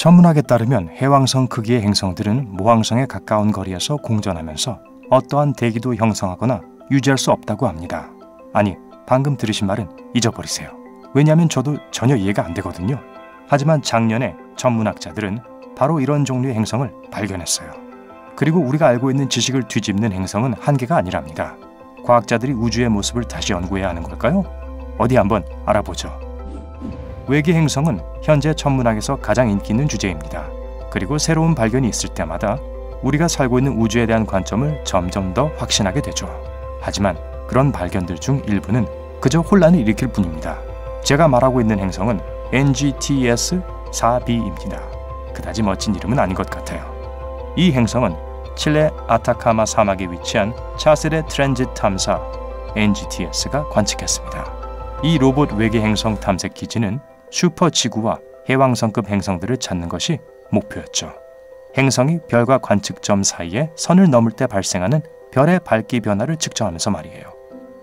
천문학에 따르면 해왕성 크기의 행성들은 모항성에 가까운 거리에서 공전하면서 어떠한 대기도 형성하거나 유지할 수 없다고 합니다. 아니, 방금 들으신 말은 잊어버리세요. 왜냐하면 저도 전혀 이해가 안 되거든요. 하지만 작년에 천문학자들은 바로 이런 종류의 행성을 발견했어요. 그리고 우리가 알고 있는 지식을 뒤집는 행성은 한계가 아니랍니다. 과학자들이 우주의 모습을 다시 연구해야 하는 걸까요? 어디 한번 알아보죠. 외계 행성은 현재 천문학에서 가장 인기 있는 주제입니다. 그리고 새로운 발견이 있을 때마다 우리가 살고 있는 우주에 대한 관점을 점점 더 확신하게 되죠. 하지만 그런 발견들 중 일부는 그저 혼란을 일으킬 뿐입니다. 제가 말하고 있는 행성은 NGTS-4b입니다. 그다지 멋진 이름은 아닌 것 같아요. 이 행성은 칠레 아타카마 사막에 위치한 차세대 트랜짓 탐사 NGTS가 관측했습니다. 이 로봇 외계 행성 탐색 기지는 슈퍼 지구와 해왕성급 행성들을 찾는 것이 목표였죠. 행성이 별과 관측점 사이에 선을 넘을 때 발생하는 별의 밝기 변화를 측정하면서 말이에요.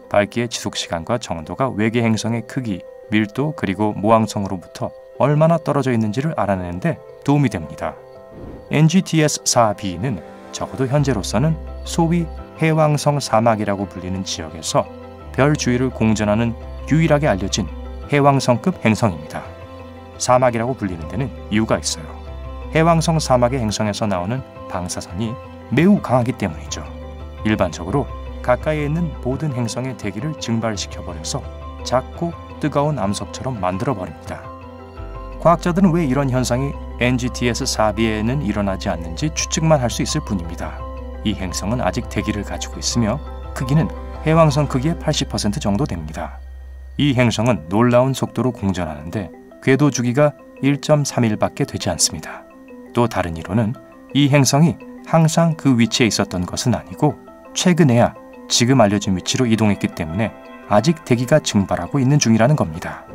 밝기의 지속시간과 정도가 외계 행성의 크기, 밀도 그리고 모항성으로부터 얼마나 떨어져 있는지를 알아내는데 도움이 됩니다. NGTS-4b는 적어도 현재로서는 소위 해왕성 사막이라고 불리는 지역에서 별 주위를 공전하는 유일하게 알려진 해왕성급 행성입니다. 사막이라고 불리는 데는 이유가 있어요. 해왕성 사막의 행성에서 나오는 방사선이 매우 강하기 때문이죠. 일반적으로 가까이에 있는 모든 행성의 대기를 증발시켜버려서 작고 뜨거운 암석처럼 만들어버립니다. 과학자들은 왜 이런 현상이 NGTS-4b에는 일어나지 않는지 추측만 할 수 있을 뿐입니다. 이 행성은 아직 대기를 가지고 있으며 크기는 해왕성 크기의 80% 정도 됩니다. 이 행성은 놀라운 속도로 공전하는데 궤도 주기가 1.3일밖에 되지 않습니다. 또 다른 이론은 이 행성이 항상 그 위치에 있었던 것은 아니고 최근에야 지금 알려진 위치로 이동했기 때문에 아직 대기가 증발하고 있는 중이라는 겁니다.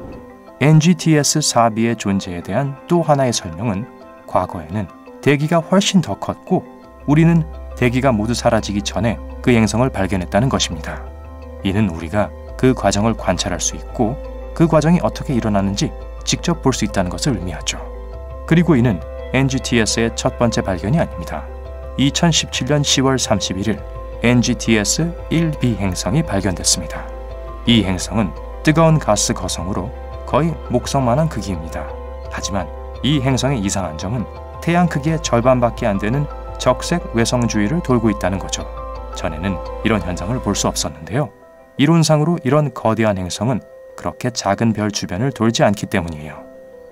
NGTS-4b의 존재에 대한 또 하나의 설명은 과거에는 대기가 훨씬 더 컸고 우리는 대기가 모두 사라지기 전에 그 행성을 발견했다는 것입니다. 이는 우리가 그 과정을 관찰할 수 있고 그 과정이 어떻게 일어나는지 직접 볼 수 있다는 것을 의미하죠. 그리고 이는 NGTS의 첫 번째 발견이 아닙니다. 2017년 10월 31일 NGTS-1b 행성이 발견됐습니다. 이 행성은 뜨거운 가스 거성으로 거의 목성만한 크기입니다. 하지만 이 행성의 이상한 점은 태양 크기의 절반밖에 안 되는 적색 외성 주위를 돌고 있다는 거죠. 전에는 이런 현상을 볼 수 없었는데요. 이론상으로 이런 거대한 행성은 그렇게 작은 별 주변을 돌지 않기 때문이에요.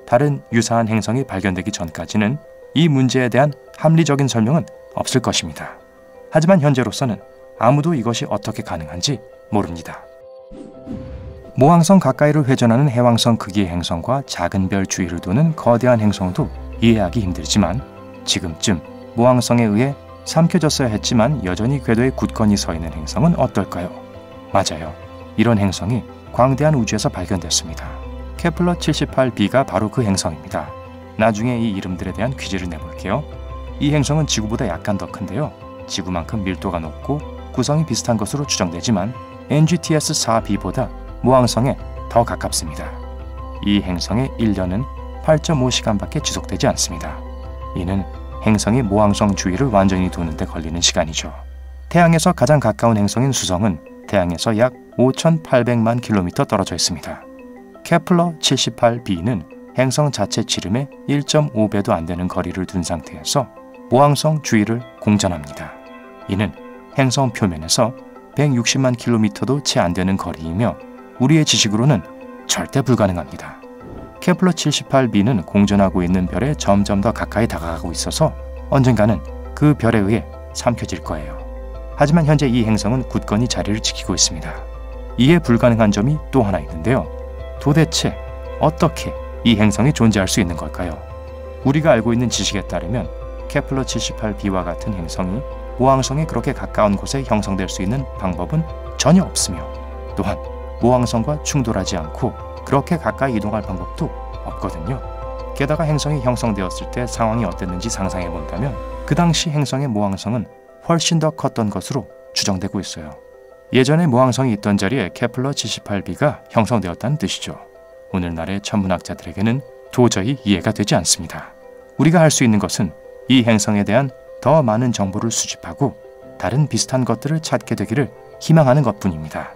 다른 유사한 행성이 발견되기 전까지는 이 문제에 대한 합리적인 설명은 없을 것입니다. 하지만 현재로서는 아무도 이것이 어떻게 가능한지 모릅니다. 모항성 가까이를 회전하는 해왕성 크기의 행성과 작은 별 주위를 도는 거대한 행성도 이해하기 힘들지만 지금쯤 모항성에 의해 삼켜졌어야 했지만 여전히 궤도에 굳건히 서 있는 행성은 어떨까요? 맞아요. 이런 행성이 광대한 우주에서 발견됐습니다. 케플러 78b가 바로 그 행성입니다. 나중에 이 이름들에 대한 퀴즈를 내볼게요. 이 행성은 지구보다 약간 더 큰데요. 지구만큼 밀도가 높고 구성이 비슷한 것으로 추정되지만 NGTS-4b보다 모항성에 더 가깝습니다. 이 행성의 1년은 8.5시간밖에 지속되지 않습니다. 이는 행성이 모항성 주위를 완전히 도는 데 걸리는 시간이죠. 태양에서 가장 가까운 행성인 수성은 태양에서 약 5,800만 킬로미터 떨어져 있습니다. 케플러 78b는 행성 자체 지름의 1.5배도 안 되는 거리를 둔 상태에서 모항성 주위를 공전합니다. 이는 행성 표면에서 160만 킬로미터도 채 안 되는 거리이며 우리의 지식으로는 절대 불가능합니다. 케플러 78b는 공전하고 있는 별에 점점 더 가까이 다가가고 있어서 언젠가는 그 별에 의해 삼켜질 거예요. 하지만 현재 이 행성은 굳건히 자리를 지키고 있습니다. 이해 불가능한 점이 또 하나 있는데요. 도대체 어떻게 이 행성이 존재할 수 있는 걸까요? 우리가 알고 있는 지식에 따르면 케플러 78b와 같은 행성이 모항성에 그렇게 가까운 곳에 형성될 수 있는 방법은 전혀 없으며 또한 모항성과 충돌하지 않고 그렇게 가까이 이동할 방법도 없거든요. 게다가 행성이 형성되었을 때 상황이 어땠는지 상상해 본다면 그 당시 행성의 모항성은 훨씬 더 컸던 것으로 추정되고 있어요. 예전에 모항성이 있던 자리에 케플러 78b가 형성되었다는 뜻이죠. 오늘날의 천문학자들에게는 도저히 이해가 되지 않습니다. 우리가 할 수 있는 것은 이 행성에 대한 더 많은 정보를 수집하고 다른 비슷한 것들을 찾게 되기를 희망하는 것뿐입니다.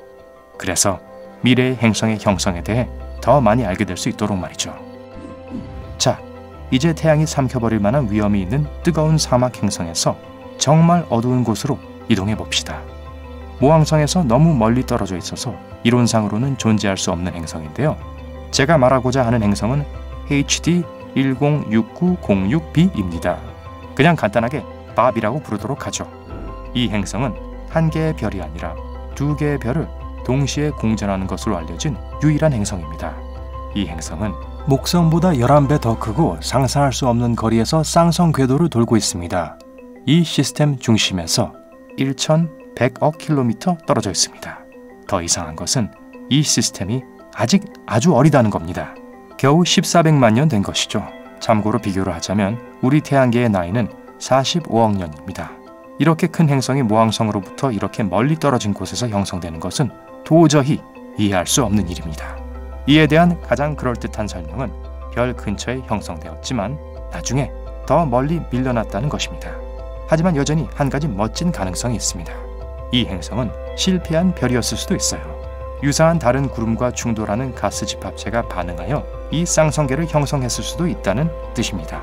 그래서 미래의 행성의 형성에 대해 더 많이 알게 될 수 있도록 말이죠. 자, 이제 태양이 삼켜버릴 만한 위험이 있는 뜨거운 사막 행성에서 정말 어두운 곳으로 이동해 봅시다. 모항성에서 너무 멀리 떨어져 있어서 이론상으로는 존재할 수 없는 행성인데요. 제가 말하고자 하는 행성은 HD 106906b입니다. 그냥 간단하게 밥이라고 부르도록 하죠. 이 행성은 한 개의 별이 아니라 두 개의 별을 동시에 공전하는 것으로 알려진 유일한 행성입니다. 이 행성은 목성보다 11배 더 크고 상상할 수 없는 거리에서 쌍성 궤도를 돌고 있습니다. 이 시스템 중심에서 1100억 킬로미터 떨어져 있습니다. 더 이상한 것은 이 시스템이 아직 아주 어리다는 겁니다. 겨우 1400만 년 된 것이죠. 참고로 비교를 하자면 우리 태양계의 나이는 45억 년입니다. 이렇게 큰 행성이 모항성으로부터 이렇게 멀리 떨어진 곳에서 형성되는 것은 도저히 이해할 수 없는 일입니다. 이에 대한 가장 그럴듯한 설명은 별 근처에 형성되었지만 나중에 더 멀리 밀려났다는 것입니다. 하지만 여전히 한 가지 멋진 가능성이 있습니다. 이 행성은 실패한 별이었을 수도 있어요. 유사한 다른 구름과 충돌하는 가스 집합체가 반응하여 이 쌍성계를 형성했을 수도 있다는 뜻입니다.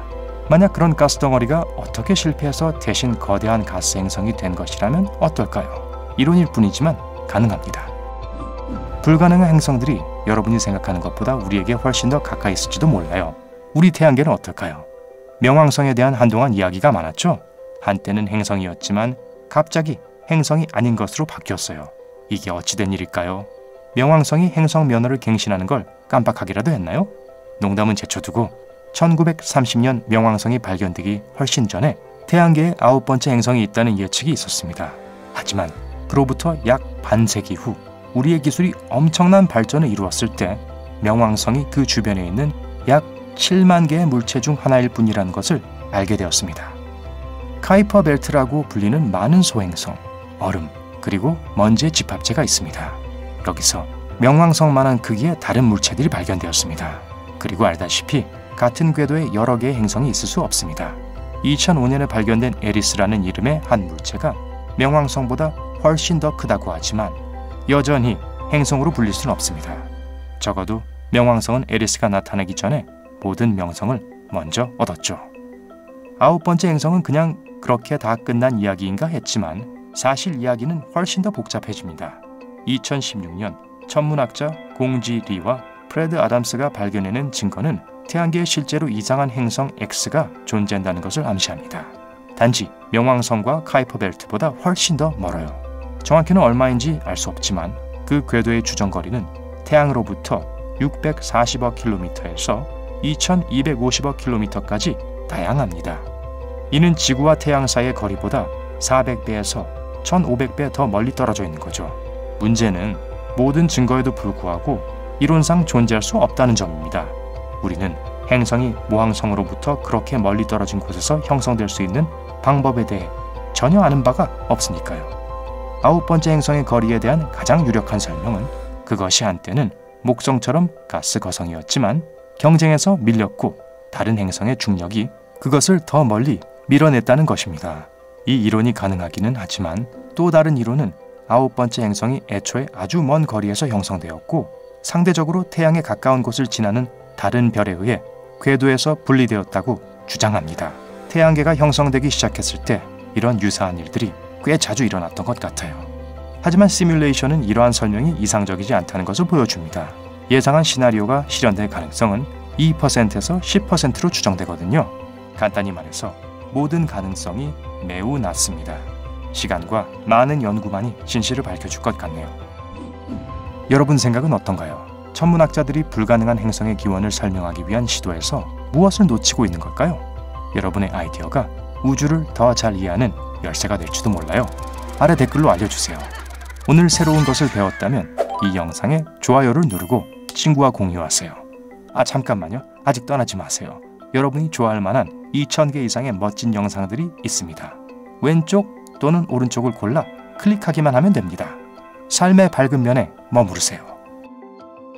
만약 그런 가스 덩어리가 어떻게 실패해서 대신 거대한 가스 행성이 된 것이라면 어떨까요? 이론일 뿐이지만 가능합니다. 불가능한 행성들이 여러분이 생각하는 것보다 우리에게 훨씬 더 가까이 있을지도 몰라요. 우리 태양계는 어떨까요? 명왕성에 대한 한동안 이야기가 많았죠. 한때는 행성이었지만 갑자기 행성이 아닌 것으로 바뀌었어요. 이게 어찌된 일일까요? 명왕성이 행성 면허를 갱신하는 걸 깜빡하기라도 했나요? 농담은 제쳐두고 1930년 명왕성이 발견되기 훨씬 전에 태양계에 9번째 행성이 있다는 예측이 있었습니다. 하지만 그로부터 약 반세기 후 우리의 기술이 엄청난 발전을 이루었을 때 명왕성이 그 주변에 있는 약 7만 개의 물체 중 하나일 뿐이라는 것을 알게 되었습니다. 카이퍼 벨트라고 불리는 많은 소행성, 얼음, 그리고 먼지의 집합체가 있습니다. 여기서 명왕성만한 크기의 다른 물체들이 발견되었습니다. 그리고 알다시피 같은 궤도에 여러 개의 행성이 있을 수 없습니다. 2005년에 발견된 에리스라는 이름의 한 물체가 명왕성보다 훨씬 더 크다고 하지만 여전히 행성으로 불릴 수는 없습니다. 적어도 명왕성은 에리스가 나타나기 전에 모든 명성을 먼저 얻었죠. 9번째 행성은 그냥 그렇게 다 끝난 이야기인가 했지만 사실 이야기는 훨씬 더 복잡해집니다. 2016년 천문학자 공지 리와 프레드 아담스가 발견해낸 증거는 태양계에 실제로 이상한 행성 X가 존재한다는 것을 암시합니다. 단지 명왕성과 카이퍼 벨트보다 훨씬 더 멀어요. 정확히는 얼마인지 알 수 없지만 그 궤도의 주정거리는 태양으로부터 640억 킬로미터에서 2250억 킬로미터까지 다양합니다. 이는 지구와 태양 사이의 거리보다 400배에서 1500배 더 멀리 떨어져 있는 거죠. 문제는 모든 증거에도 불구하고 이론상 존재할 수 없다는 점입니다. 우리는 행성이 모항성으로부터 그렇게 멀리 떨어진 곳에서 형성될 수 있는 방법에 대해 전혀 아는 바가 없으니까요. 9번째 행성의 거리에 대한 가장 유력한 설명은 그것이 한때는 목성처럼 가스 거성이었지만 경쟁에서 밀렸고 다른 행성의 중력이 그것을 더 멀리 밀어냈다는 것입니다. 이 이론이 가능하기는 하지만 또 다른 이론은 9번째 행성이 애초에 아주 먼 거리에서 형성되었고 상대적으로 태양에 가까운 곳을 지나는 다른 별에 의해 궤도에서 분리되었다고 주장합니다. 태양계가 형성되기 시작했을 때 이런 유사한 일들이 꽤 자주 일어났던 것 같아요. 하지만 시뮬레이션은 이러한 설명이 이상적이지 않다는 것을 보여줍니다. 예상한 시나리오가 실현될 가능성은 2%에서 10%로 추정되거든요. 간단히 말해서 모든 가능성이 매우 낮습니다. 시간과 많은 연구만이 진실을 밝혀줄 것 같네요. 여러분 생각은 어떤가요? 천문학자들이 불가능한 행성의 기원을 설명하기 위한 시도에서 무엇을 놓치고 있는 걸까요? 여러분의 아이디어가 우주를 더 잘 이해하는 열쇠가 될지도 몰라요. 아래 댓글로 알려주세요. 오늘 새로운 것을 배웠다면 이 영상에 좋아요를 누르고 친구와 공유하세요. 잠깐만요. 아직 떠나지 마세요. 여러분이 좋아할 만한 2000개 이상의 멋진 영상들이 있습니다. 왼쪽 또는 오른쪽을 골라 클릭하기만 하면 됩니다. 삶의 밝은 면에 머무르세요.